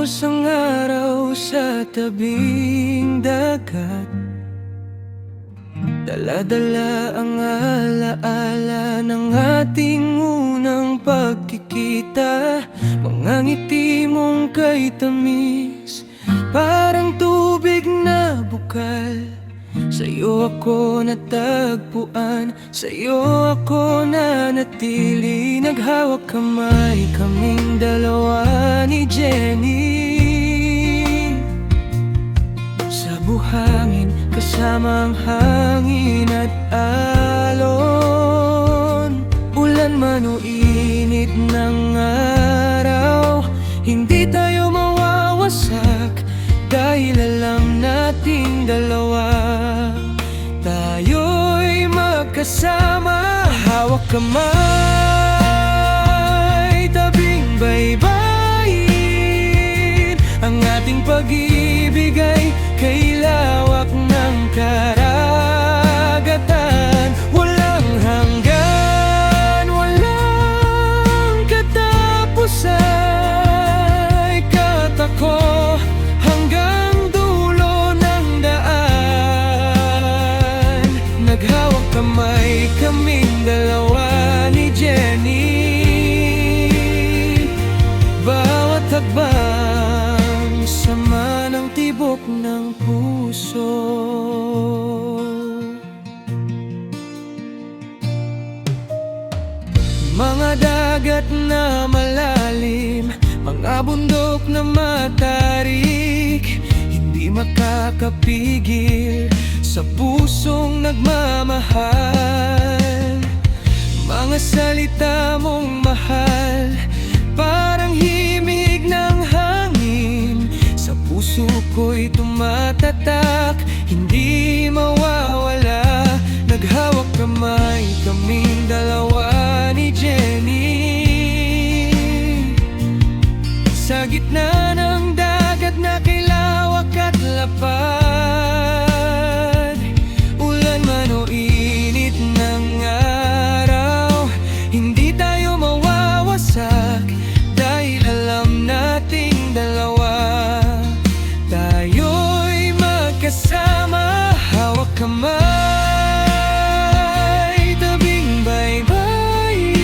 Isang araw sa tabing dagat, dala-dala ang alaala ng ating unang pagkikita. Mga ngiti mong kay tamis, parang tubig na bukal. Sa'yo ako natagpuan, sa'yo ako nanatili. Naghawak kamay kaming dalawa ni Jenny, sa buhangin kasama ang hangin at alon. Ulan man o init ng araw, hindi tayo mawawasak, dahil alam nating dalawa tayo'y magkasama. Hawak kamay, tabing baybayin, ang ating pag-ibig ay kay lawak ng karagatan. Walang hanggan, walang katapusan, ikat ako hanggang dulo ng daan. Naghawak kamay kaming dalawa ni Jenny, bawat hakbang sama ng tibok ng puso. Mga dagat na malalim, mga bundok na matarik, hindi makakapigil sa pusong nagmamahal. Mga salita mong mahal, parang himig ng hangin, sa puso ko'y tumatatak, hindi mawawala. Naghawak kamay kaming dalawa ni Jenny, sa gitna ng dagat na kay lawak at lapad. Ulan man o init ng araw, hindi tayo mawawasak, dahil alam nating dalawa tayo'y magkasama. Hawak kamay, tabing baybayin,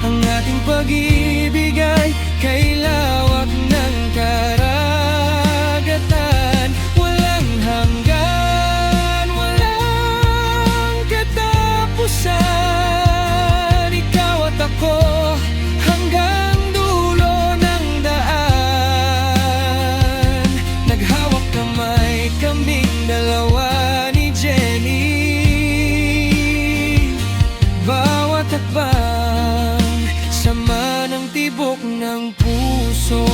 ang ating pag-ibig ay kay lawak ng karagatan. Walang hanggan, walang katapusan, ikaw at ako hanggang dulo ng daan. Naghawak kamay kaming dalawa ni Jenny, bawat hakbang sama ng tibok ng puso.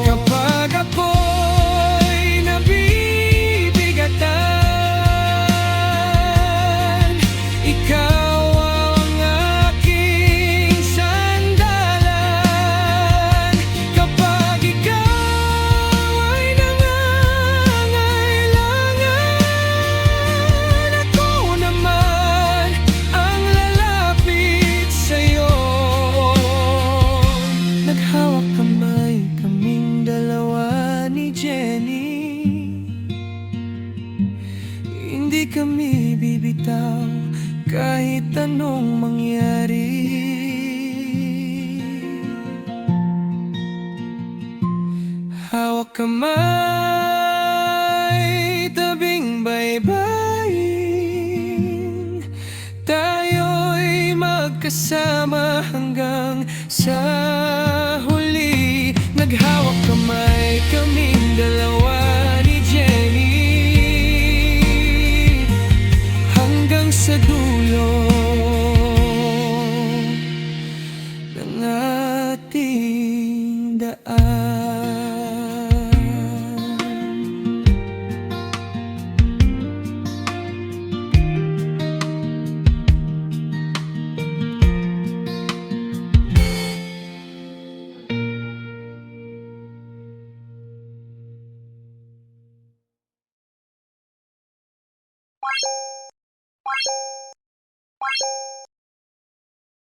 Kapag ako'y nabibigatan, ikaw ang aking sandalan. Kapag ikaw ay nangangailangan, ako naman ang lalapit sa'yo. Naghawak kamay kaming dalawa ni Jenny, hindi kami bibitaw kahit anong mangyari. Hawak kamay, tabing baybayin, tayo'y magkasama hanggang sa huli. Naghawak kamay kaming dalawa ni Jenny, hanggang sa dulo ng ating daan.